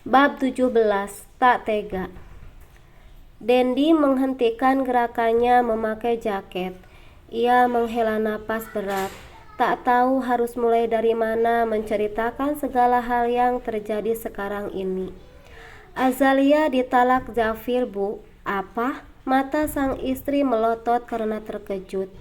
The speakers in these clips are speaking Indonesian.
Bab 17. Tak tega. Dendi menghentikan gerakannya memakai jaket. Ia menghela napas berat. Tak tahu harus mulai dari mana menceritakan segala hal yang terjadi sekarang ini. Azalia ditalak Zafir, Bu. Apa? Mata sang istri melotot karena terkejut.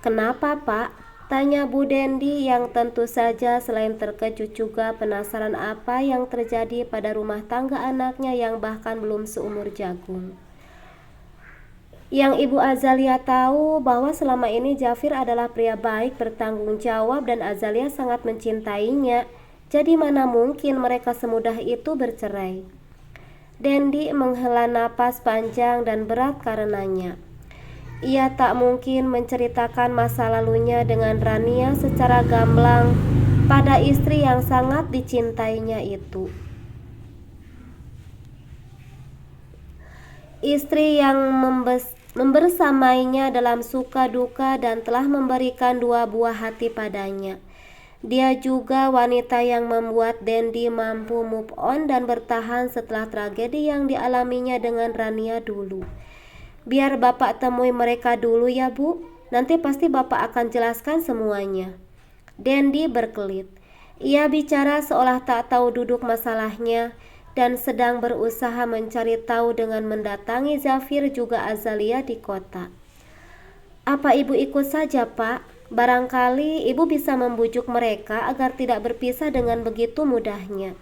Kenapa, Pak? Tanya Bu Dendi yang tentu saja selain terkejut juga penasaran apa yang terjadi pada rumah tangga anaknya yang bahkan belum seumur jagung. Yang Ibu Azalia tahu bahwa selama ini Zafir adalah pria baik, bertanggung jawab, dan Azalia sangat mencintainya. Jadi mana mungkin mereka semudah itu bercerai? Dendi menghela napas panjang dan berat karenanya. Ia tak mungkin menceritakan masa lalunya dengan Rania secara gamblang pada istri yang sangat dicintainya itu. Istri yang membersamainya dalam suka duka dan telah memberikan 2 buah hati padanya. Dia juga wanita yang membuat Dendi mampu move on dan bertahan setelah tragedi yang dialaminya dengan Rania dulu. Biar Bapak temui mereka dulu ya, Bu. Nanti pasti Bapak akan jelaskan semuanya. Dendi berkelit. Ia bicara seolah tak tahu duduk masalahnya dan sedang berusaha mencari tahu dengan mendatangi Zafir juga Azalia di kota. Apa Ibu ikut saja, Pak? Barangkali Ibu bisa membujuk mereka agar tidak berpisah dengan begitu mudahnya.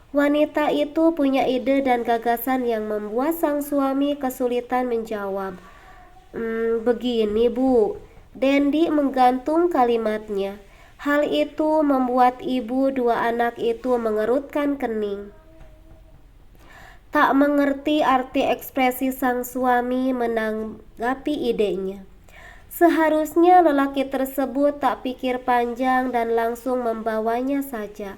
Wanita itu punya ide dan gagasan yang membuat sang suami kesulitan menjawab. Begini, Bu. Dendi menggantung kalimatnya. Hal itu membuat ibu 2 anak itu mengerutkan kening. Tak mengerti arti ekspresi sang suami menanggapi idenya. Seharusnya lelaki tersebut tak pikir panjang dan langsung membawanya saja.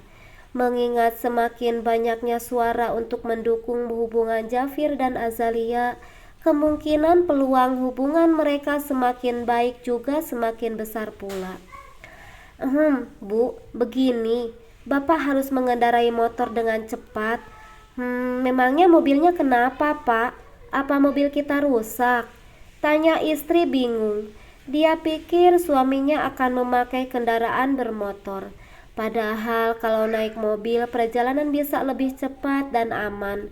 Mengingat semakin banyaknya suara untuk mendukung hubungan Zafir dan Azalia, kemungkinan peluang hubungan mereka semakin baik juga semakin besar pula. Bu, begini, Bapak harus mengendarai motor dengan cepat. Memangnya mobilnya kenapa, Pak? Apa mobil kita rusak? Tanya istri bingung. Dia pikir suaminya akan memakai kendaraan bermotor. Padahal kalau naik mobil perjalanan bisa lebih cepat dan aman.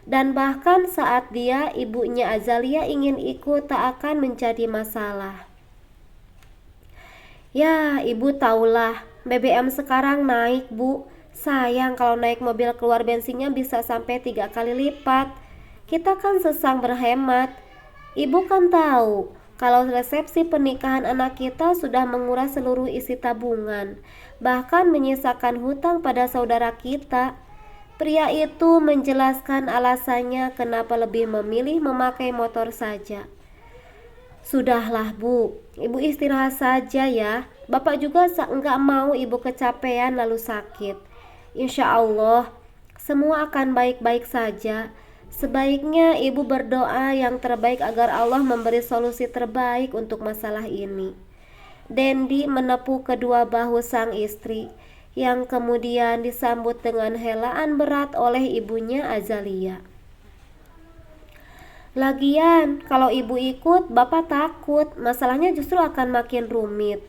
Dan bahkan saat dia, ibunya Azalia ingin ikut tak akan menjadi masalah. Ya, Ibu tahulah, BBM sekarang naik, Bu. Sayang kalau naik mobil keluar bensinnya bisa sampai 3 kali lipat. Kita kan sesang berhemat. Ibu kan tahu kalau resepsi pernikahan anak kita sudah menguras seluruh isi tabungan, bahkan menyisakan hutang pada saudara kita. Pria itu menjelaskan alasannya kenapa lebih memilih memakai motor saja. Sudahlah, Bu, Ibu istirahat saja ya. Bapak juga enggak mau Ibu kecapean lalu sakit. Insya Allah semua akan baik-baik saja. Sebaiknya Ibu berdoa yang terbaik agar Allah memberi solusi terbaik untuk masalah ini. Dendi menepuk kedua bahu sang istri, yang kemudian disambut dengan helaan berat oleh ibunya Azalia. Lagian, kalau Ibu ikut, Bapak takut masalahnya justru akan makin rumit.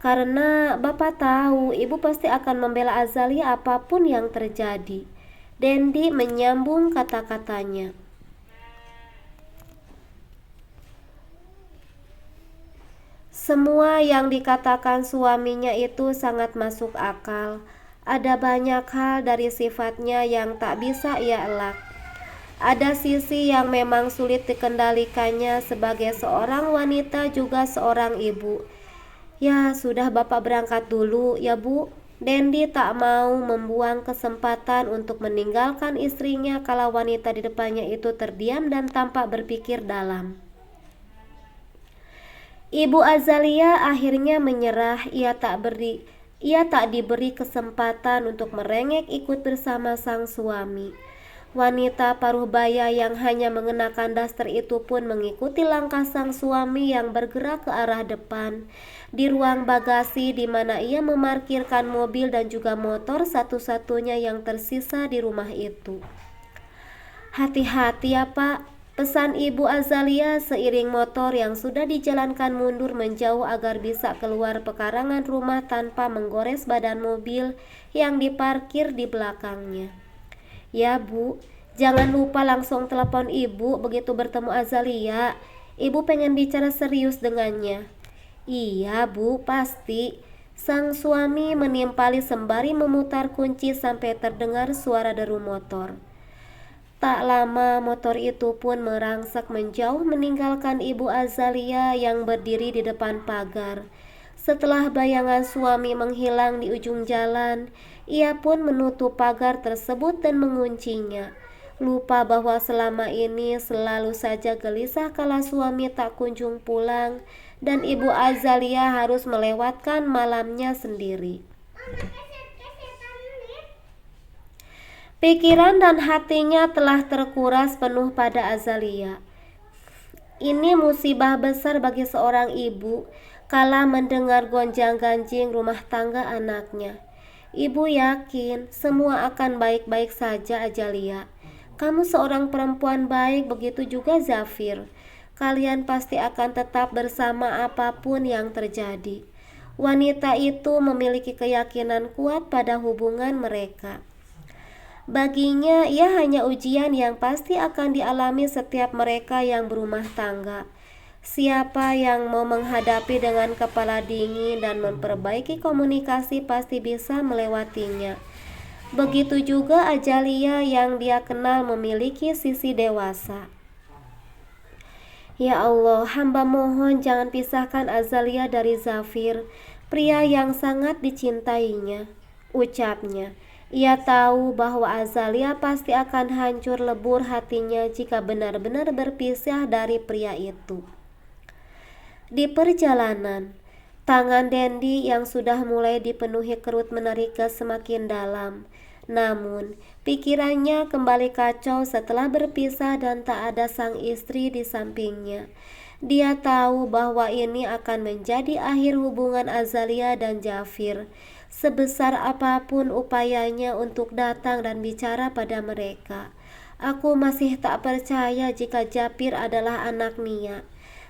Karena Bapak tahu Ibu pasti akan membela Azalia apapun yang terjadi. Dendi menyambung kata-katanya. Semua yang dikatakan suaminya itu sangat masuk akal. Ada banyak hal dari sifatnya yang tak bisa ia elak. Ada sisi yang memang sulit dikendalikannya sebagai seorang wanita juga seorang ibu. Ya, sudah Bapak berangkat dulu ya, Bu. Dendi tak mau membuang kesempatan untuk meninggalkan istrinya kalau wanita di depannya itu terdiam dan tampak berpikir dalam. Ibu Azalia akhirnya menyerah. Ia tak diberi kesempatan untuk merengek ikut bersama sang suami. Wanita paruh baya yang hanya mengenakan daster itu pun mengikuti langkah sang suami yang bergerak ke arah depan di ruang bagasi di mana ia memarkirkan mobil dan juga motor satu-satunya yang tersisa di rumah itu. "Hati-hati ya Pak," pesan Ibu Azalia seiring motor yang sudah dijalankan mundur menjauh agar bisa keluar pekarangan rumah tanpa menggores badan mobil yang diparkir di belakangnya. "Ya Bu, jangan lupa langsung telepon Ibu begitu bertemu Azalia. Ibu pengen bicara serius dengannya." "Iya Bu, pasti." Sang suami menimpali sembari memutar kunci sampai terdengar suara deru motor. Tak lama motor itu pun merangsak menjauh meninggalkan Ibu Azalia yang berdiri di depan pagar. Setelah bayangan suami menghilang di ujung jalan, ia pun menutup pagar tersebut dan menguncinya. Lupa bahwa selama ini selalu saja gelisah kala suami tak kunjung pulang dan Ibu Azalia harus melewatkan malamnya sendiri. Pikiran dan hatinya telah terkuras penuh pada Azalia. Ini musibah besar bagi seorang ibu kala mendengar gonjang-ganjing rumah tangga anaknya. "Ibu yakin semua akan baik-baik saja Azalia. Kamu seorang perempuan baik, begitu juga Zafir. Kalian pasti akan tetap bersama apapun yang terjadi." Wanita itu memiliki keyakinan kuat pada hubungan mereka. Baginya, ia hanya ujian yang pasti akan dialami setiap mereka yang berumah tangga. Siapa yang mau menghadapi dengan kepala dingin dan memperbaiki komunikasi pasti bisa melewatinya. Begitu juga Azalia yang dia kenal memiliki sisi dewasa. "Ya Allah, hamba mohon jangan pisahkan Azalia dari Zafir, pria yang sangat dicintainya," ucapnya. Ia tahu bahwa Azalia pasti akan hancur lebur hatinya jika benar-benar berpisah dari pria itu. Di perjalanan, tangan Dendi yang sudah mulai dipenuhi kerut menarik gas semakin dalam. Namun, pikirannya kembali kacau setelah berpisah dan tak ada sang istri di sampingnya. Dia tahu bahwa ini akan menjadi akhir hubungan Azalia dan Zafir. Sebesar apapun upayanya untuk datang dan bicara pada mereka, "Aku masih tak percaya jika Zafir adalah anak Nia.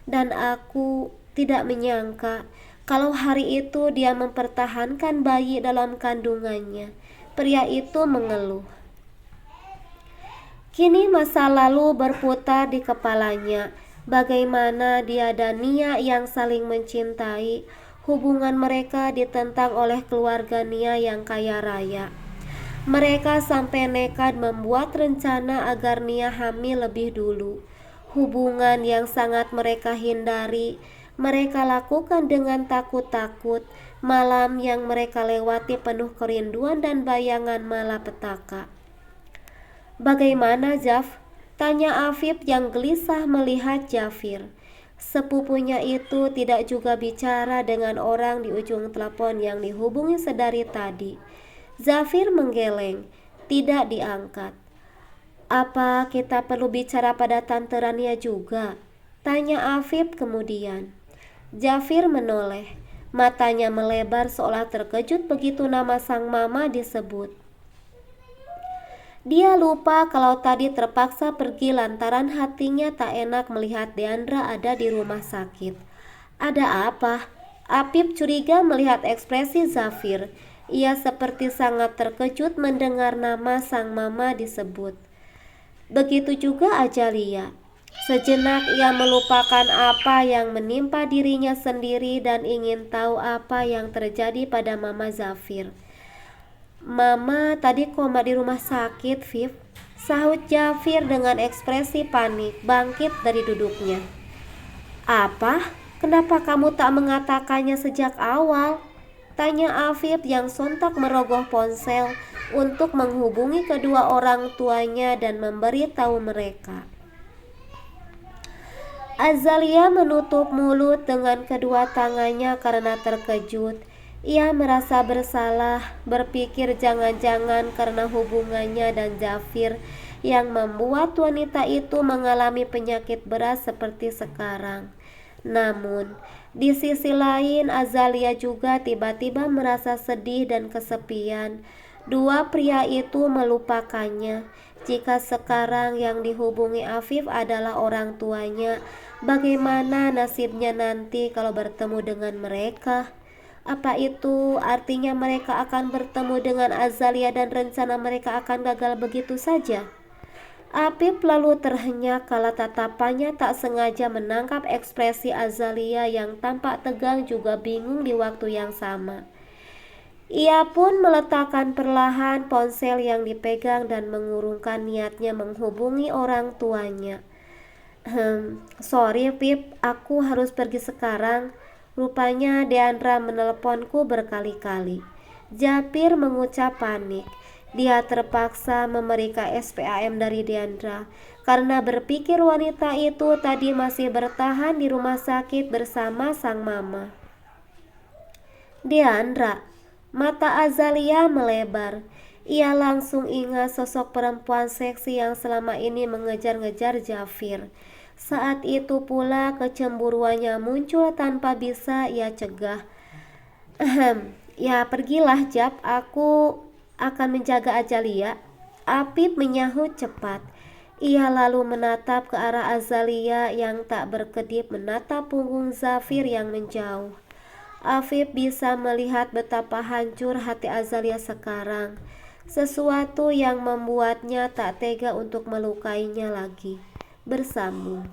Dan aku tidak menyangka kalau hari itu dia mempertahankan bayi dalam kandungannya." Pria itu mengeluh. Kini masa lalu berputar di kepalanya. Bagaimana dia dan Nia yang saling mencintai, hubungan mereka ditentang oleh keluarga Nia yang kaya raya. Mereka sampai nekat membuat rencana agar Nia hamil lebih dulu. Hubungan yang sangat mereka hindari, mereka lakukan dengan takut-takut. Malam yang mereka lewati penuh kerinduan dan bayangan malapetaka. "Bagaimana Zaf?" tanya Afif yang gelisah melihat Zafir. Sepupunya itu tidak juga bicara dengan orang di ujung telepon yang dihubungi sedari tadi. Zafir menggeleng, tidak diangkat. "Apa kita perlu bicara pada Tante Rania juga?" tanya Afif kemudian. Zafir menoleh, matanya melebar seolah terkejut begitu nama sang mama disebut. Dia lupa kalau tadi terpaksa pergi lantaran hatinya tak enak melihat Deandra ada di rumah sakit. "Ada apa?" Afif curiga melihat ekspresi Zafir. Ia seperti sangat terkejut mendengar nama sang mama disebut. Begitu juga Azalia. Sejenak ia melupakan apa yang menimpa dirinya sendiri dan ingin tahu apa yang terjadi pada mama Zafir. "Mama tadi koma di rumah sakit, Viv," sahut Zafir dengan ekspresi panik bangkit dari duduknya. "Apa? Kenapa kamu tak mengatakannya sejak awal?" tanya Afif yang sontak merogoh ponsel untuk menghubungi kedua orang tuanya dan memberitahu mereka. Azalia menutup mulut dengan kedua tangannya karena terkejut. Ia merasa bersalah, berpikir jangan-jangan karena hubungannya dan Zafir yang membuat wanita itu mengalami penyakit berat seperti sekarang. Namun, di sisi lain Azalia juga tiba-tiba merasa sedih dan kesepian. Dua pria itu melupakannya. Jika sekarang yang dihubungi Afif adalah orang tuanya, bagaimana nasibnya nanti kalau bertemu dengan mereka? Apa itu artinya mereka akan bertemu dengan Azalia dan rencana mereka akan gagal begitu saja? Afif lalu terhenyak kala tatapannya tak sengaja menangkap ekspresi Azalia yang tampak tegang juga bingung di waktu yang sama. Ia pun meletakkan perlahan ponsel yang dipegang dan mengurungkan niatnya menghubungi orang tuanya. Sorry Pip, aku harus pergi sekarang. Rupanya Deandra menelponku berkali-kali. Japir mengucap panik. Dia terpaksa memeriksa SPAM dari Deandra karena berpikir wanita itu tadi masih bertahan di rumah sakit bersama sang mama. Deandra, mata Azalia melebar. Ia langsung ingat sosok perempuan seksi yang selama ini mengejar-ngejar Jafir. Saat itu pula kecemburuannya muncul tanpa bisa ia cegah. Ya pergilah Jap, aku akan menjaga Azalia. Apip menyahut cepat. Ia lalu menatap ke arah Azalia yang tak berkedip menatap punggung Zafir yang menjauh. Afif bisa melihat betapa hancur hati Azalia sekarang. Sesuatu yang membuatnya tak tega untuk melukainya lagi. Bersambung.